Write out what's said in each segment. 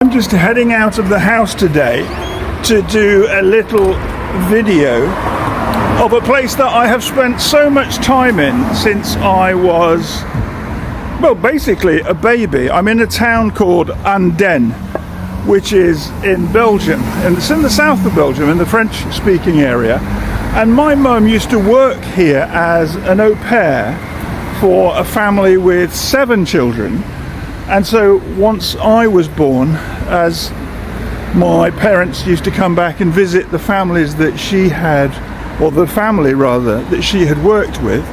I'm just heading out of the house today to do a little video of a place that I have spent so much time in since I was, well, basically a baby. I'm in a town called Andenne, which is in Belgium, and it's in the south of Belgium, in the French-speaking area. And my mum used to work here as an au pair for a family with 7 children. And so once I was born, as my parents used to come back and visit the families that she had, or the family rather, that she had worked with,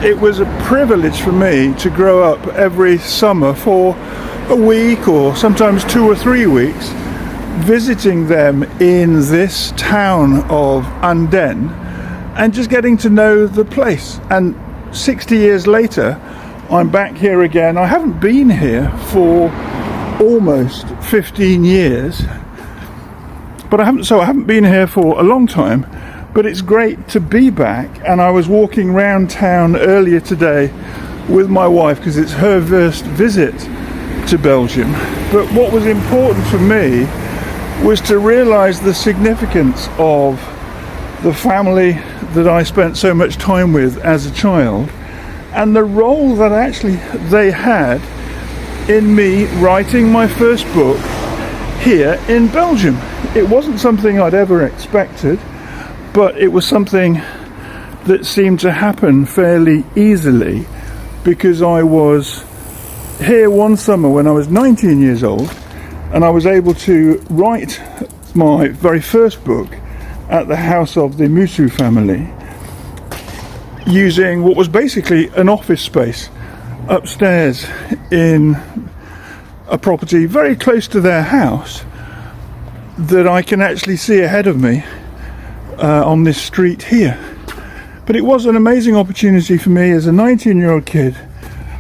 it was a privilege for me to grow up every summer for a week or sometimes 2 or 3 weeks, visiting them in this town of Andenne and just getting to know the place. And 60 years later, I'm back here again. I haven't been here for almost 15 years, but I haven't been here for a long time, but it's great to be back. And I was walking around town earlier today with my wife because it's her first visit to Belgium. But what was important for me was to realize the significance of the family that I spent so much time with as a child, and the role that actually they had in me writing my first book here in Belgium. It wasn't something I'd ever expected, but it was something that seemed to happen fairly easily, because I was here one summer when I was 19 years old, and I was able to write my very first book at the house of the Meuse family, using what was basically an office space upstairs in a property very close to their house that I can actually see ahead of me on this street here. But it was an amazing opportunity for me as a 19-year-old kid.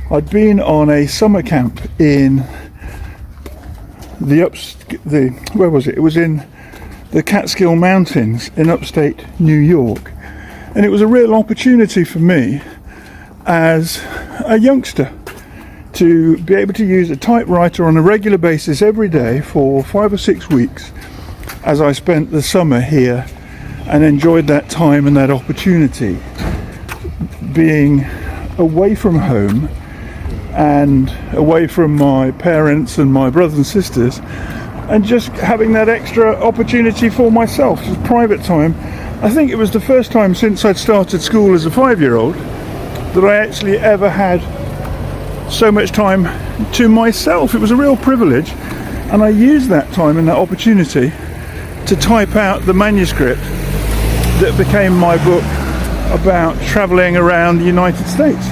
I'd been on a summer camp in where was it? It was in the Catskill Mountains in upstate New York. And it was a real opportunity for me as a youngster to be able to use a typewriter on a regular basis every day for 5 or 6 weeks as I spent the summer here and enjoyed that time and that opportunity, being away from home and away from my parents and my brothers and sisters, and just having that extra opportunity for myself, just private time. I think it was the first time since I'd started school as a 5-year-old that I actually ever had so much time to myself. It was a real privilege, and I used that time and that opportunity to type out the manuscript that became my book about travelling around the United States.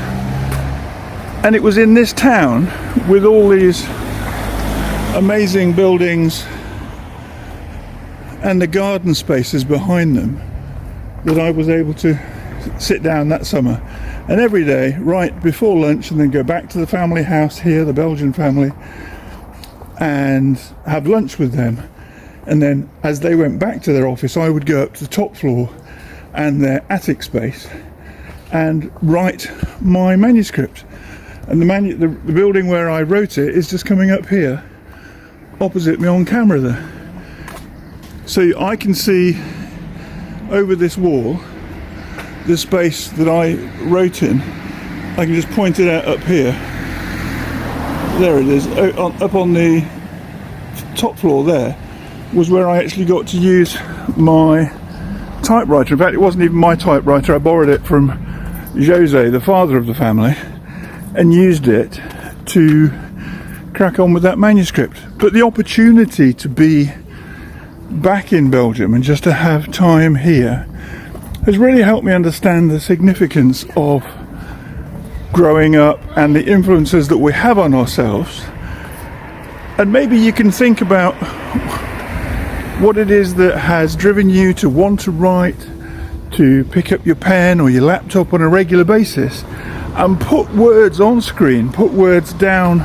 And it was in this town with all these amazing buildings and the garden spaces behind them that I was able to sit down that summer, and every day right before lunch, and then go back to the family house here, the Belgian family, and have lunch with them. And then as they went back to their office, I would go up to the top floor and their attic space and write my manuscript. And the building where I wrote it is just coming up here opposite me on camera there. So I can see over this wall the space that I wrote in. I can just point it out up here. There it is, up on the top floor there was where I actually got to use my typewriter. In fact, it wasn't even my typewriter. I borrowed it from Jose, the father of the family, and used it to crack on with that manuscript. But the opportunity to be back in Belgium and just to have time here has really helped me understand the significance of growing up and the influences that we have on ourselves. And maybe you can think about what it is that has driven you to want to write, to pick up your pen or your laptop on a regular basis and put words on screen, put words down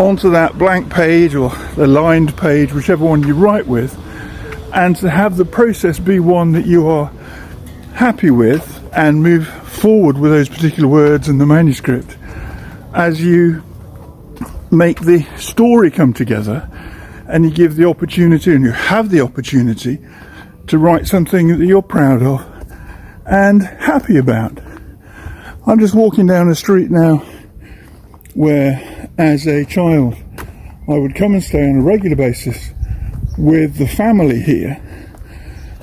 onto that blank page or the lined page, whichever one you write with, and to have the process be one that you are happy with and move forward with those particular words in the manuscript as you make the story come together and you give the opportunity, and you have the opportunity to write something that you're proud of and happy about. I'm just walking down a street now where, as a child, I would come and stay on a regular basis with the family here.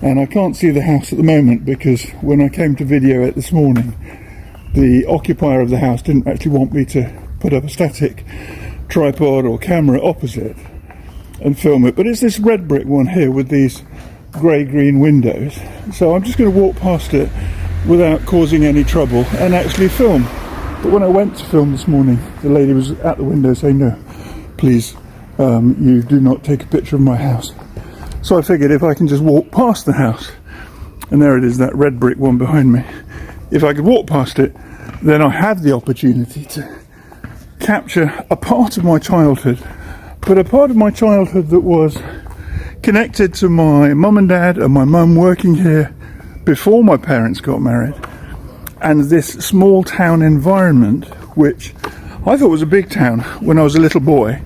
And I can't see the house at the moment because when I came to video it this morning, the occupier of the house didn't actually want me to put up a static tripod or camera opposite and film it. But it's this red brick one here with these grey-green windows. So I'm just going to walk past it without causing any trouble and actually film. But when I went to film this morning, the lady was at the window saying, "No, please, you do not take a picture of my house." So I figured if I can just walk past the house, and there it is, that red brick one behind me, if I could walk past it, then I have the opportunity to capture a part of my childhood, but a part of my childhood that was connected to my mum and dad and my mum working here before my parents got married, and this small town environment, which I thought was a big town when I was a little boy,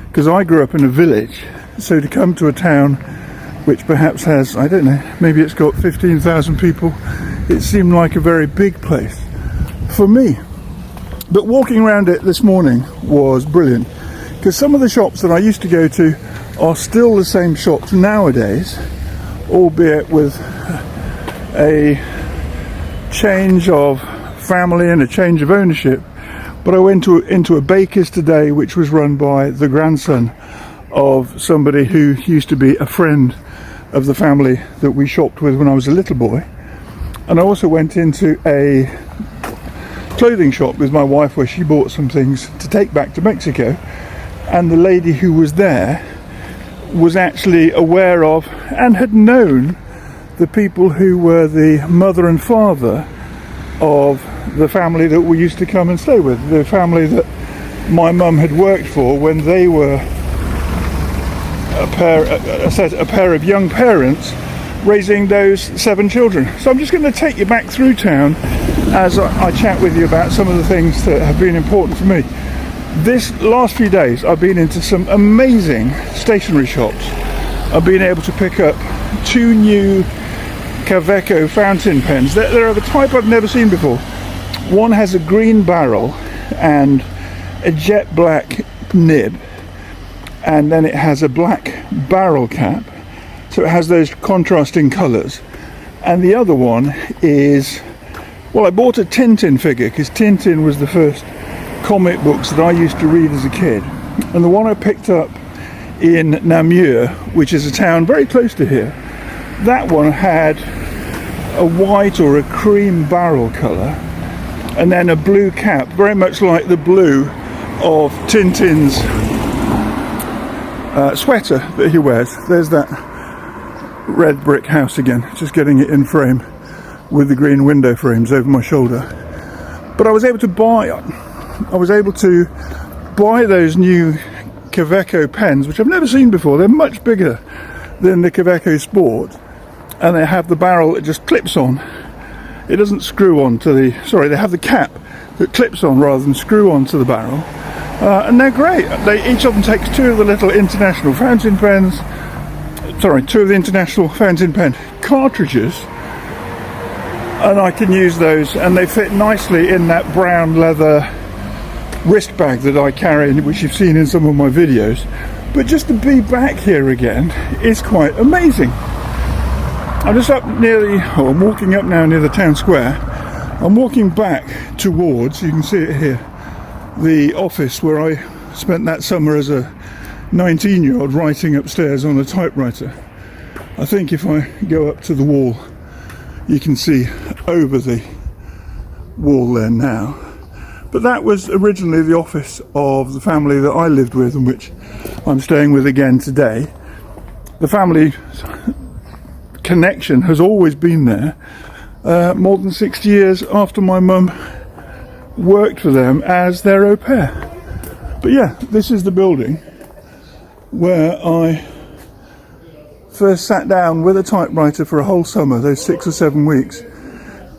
because I grew up in a village. So to come to a town which perhaps has, I don't know, maybe it's got 15,000 people, it seemed like a very big place for me. But walking around it this morning was brilliant, because some of the shops that I used to go to are still the same shops nowadays, albeit with a change of family and a change of ownership. But I went into a baker's today which was run by the grandson of somebody who used to be a friend of the family that we shopped with when I was a little boy. And I also went into a clothing shop with my wife where she bought some things to take back to Mexico, and the lady who was there was actually aware of and had known the people who were the mother and father of the family that we used to come and stay with, the family that my mum had worked for when they were a pair of young parents raising those 7 children. So I'm just going to take you back through town as I chat with you about some of the things that have been important for me. This last few days I've been into some amazing stationery shops. I've been able to pick up 2 new Kaweco fountain pens. They're of a type I've never seen before. One has a green barrel and a jet black nib, and then it has a black barrel cap, so it has those contrasting colours. And the other one is, well, I bought a Tintin figure because Tintin was the first comic books that I used to read as a kid, and the one I picked up in Namur, which is a town very close to here, that one had a white or a cream barrel colour and then a blue cap, very much like the blue of Tintin's sweater that he wears. There's that red brick house again, just getting it in frame with the green window frames over my shoulder. But I was able to buy those new Kaweco pens, which I've never seen before. They're much bigger than the Kaweco Sport, and they have the barrel that just clips on. It doesn't screw on to the, sorry, they have the cap that clips on rather than screw onto the barrel. And they're great. Each of them takes 2 of the little international fountain pens, 2 of the international fountain pen cartridges, and I can use those, and they fit nicely in that brown leather wrist bag that I carry, which you've seen in some of my videos. But just to be back here again is quite amazing. I'm just up I'm walking up now near the town square. I'm walking back towards, you can see it here, the office where I spent that summer as a 19-year-old writing upstairs on a typewriter. I think if I go up to the wall, you can see over the wall there now. But that was originally the office of the family that I lived with and which I'm staying with again today. The family connection has always been there, more than 60 years after my mum worked for them as their au pair. But yeah, this is the building where I first sat down with a typewriter for a whole summer, those 6 or 7 weeks,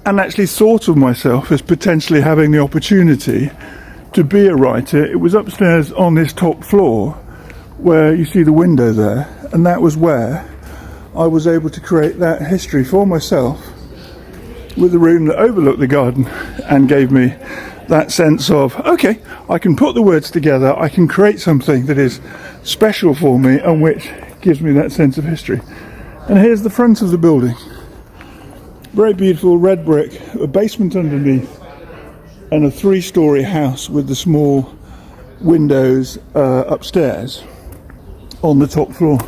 and actually thought of myself as potentially having the opportunity to be a writer. It was upstairs on this top floor where you see the window there, and that was where I was able to create that history for myself, with a room that overlooked the garden and gave me that sense of, okay, I can put the words together, I can create something that is special for me and which gives me that sense of history. And here's the front of the building. Very beautiful red brick, a basement underneath, and a 3-story house with the small windows upstairs on the top floor.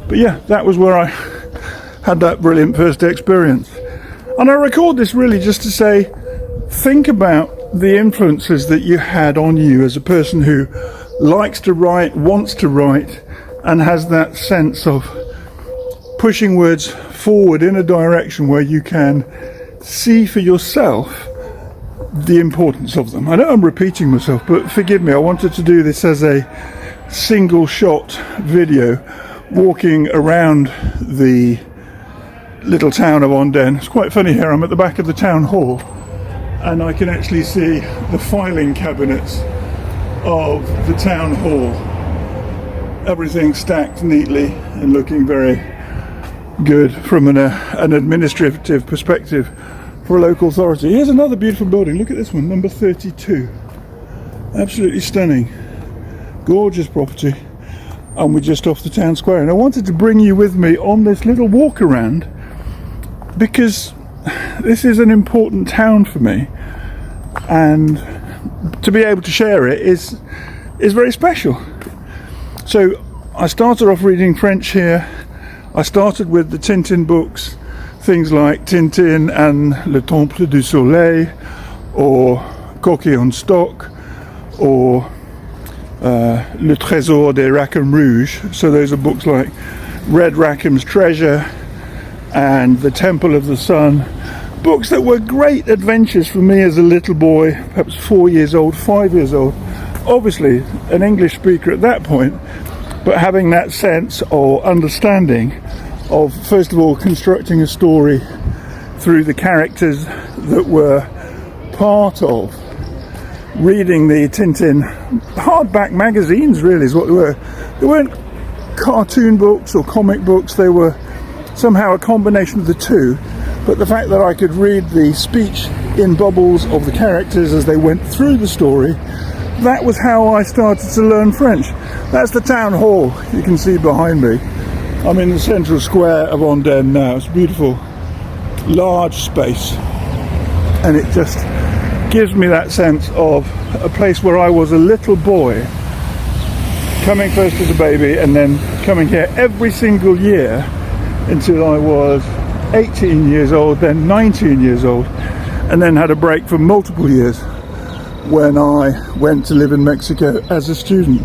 But yeah, that was where I had that brilliant first experience. And I record this really just to say, think about the influences that you had on you as a person who likes to write, wants to write, and has that sense of pushing words forward in a direction where you can see for yourself the importance of them. I know I'm repeating myself, but forgive me, I wanted to do this as a single shot video, walking around the little town of Andenne. It's quite funny here, I'm at the back of the town hall, and I can actually see the filing cabinets of the town hall. Everything stacked neatly and looking very good from an administrative perspective for a local authority. Here's another beautiful building. Look at this one, number 32. Absolutely stunning. Gorgeous property. And we're just off the town square. And I wanted to bring you with me on this little walk around because this is an important town for me. And to be able to share it is very special. So I started off reading French here. I started with the Tintin books, things like Tintin and Le Temple du Soleil, or Coquille en Stock, or Le Trésor de Rackham Rouge. So those are books like Red Rackham's Treasure and The Temple of the Sun. Books that were great adventures for me as a little boy, perhaps 4 years old, 5 years old. Obviously an English speaker at that point, but having that sense or understanding of, first of all, constructing a story through the characters that were part of, reading the Tintin hardback magazines, really is what they were. They weren't cartoon books or comic books, they were somehow a combination of the two, but the fact that I could read the speech in bubbles of the characters as they went through the story, that was how I started to learn French. That's the town hall you can see behind me. I'm in the central square of Andenne now. It's a beautiful, large space, and it just gives me that sense of a place where I was a little boy, coming first as a baby and then coming here every single year until I was 18 years old, then 19 years old, and then had a break for multiple years when I went to live in Mexico as a student.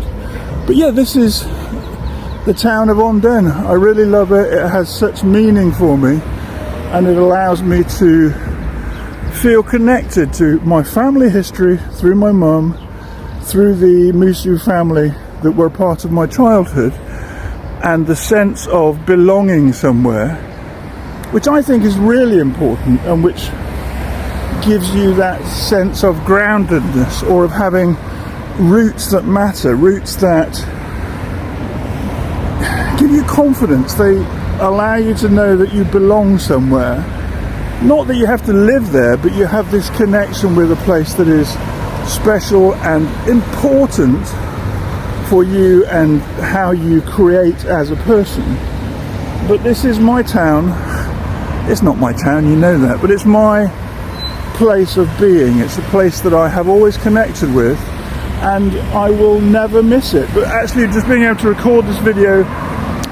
But yeah, this is the town of Andenne. I really love it. It has such meaning for me, and it allows me to feel connected to my family history through my mum, through the Meuse family that were part of my childhood, and the sense of belonging somewhere, which I think is really important and which gives you that sense of groundedness, or of having roots that matter, roots that give you confidence. They allow you to know that you belong somewhere. Not that you have to live there, but you have this connection with a place that is special and important for you and how you create as a person. But this is my town. It's not my town, you know that, but it's my place of being. It's a place that I have always connected with, and I will never miss it. But actually just being able to record this video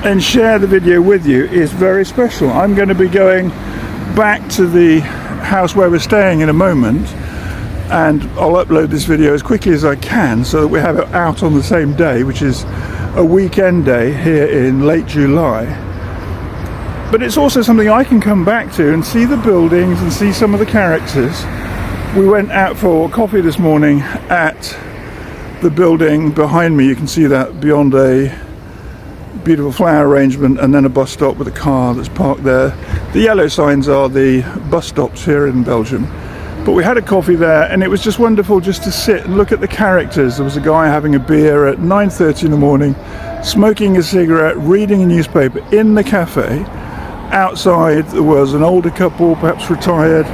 and share the video with you is very special. I'm going to be going back to the house where we're staying in a moment, and I'll upload this video as quickly as I can so that we have it out on the same day, which is a weekend day here in late July. But it's also something I can come back to and see the buildings and see some of the characters. We went out for coffee this morning at the building behind me. You can see that beyond a beautiful flower arrangement, and then a bus stop with a car that's parked there. The yellow signs are the bus stops here in Belgium. But we had a coffee there, and it was just wonderful just to sit and look at the characters. There was a guy having a beer at 9:30 in the morning, smoking a cigarette, reading a newspaper in the cafe. Outside there was an older couple, perhaps retired.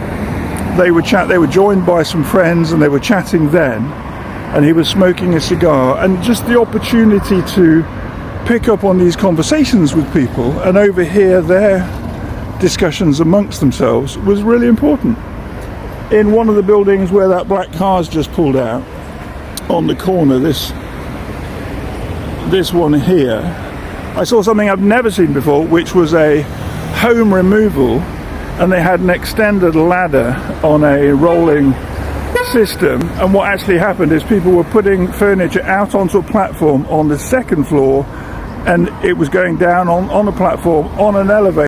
They were joined by some friends, and they were chatting then, and he was smoking a cigar, and just the opportunity to pick up on these conversations with people and overhear their discussions amongst themselves was really important. In one of the buildings where that black car's just pulled out, on the corner, this one here, I saw something I've never seen before, which was a home removal, and they had an extended ladder on a rolling system, and what actually happened is people were putting furniture out onto a platform on the second floor, and it was going down on a platform on an elevator.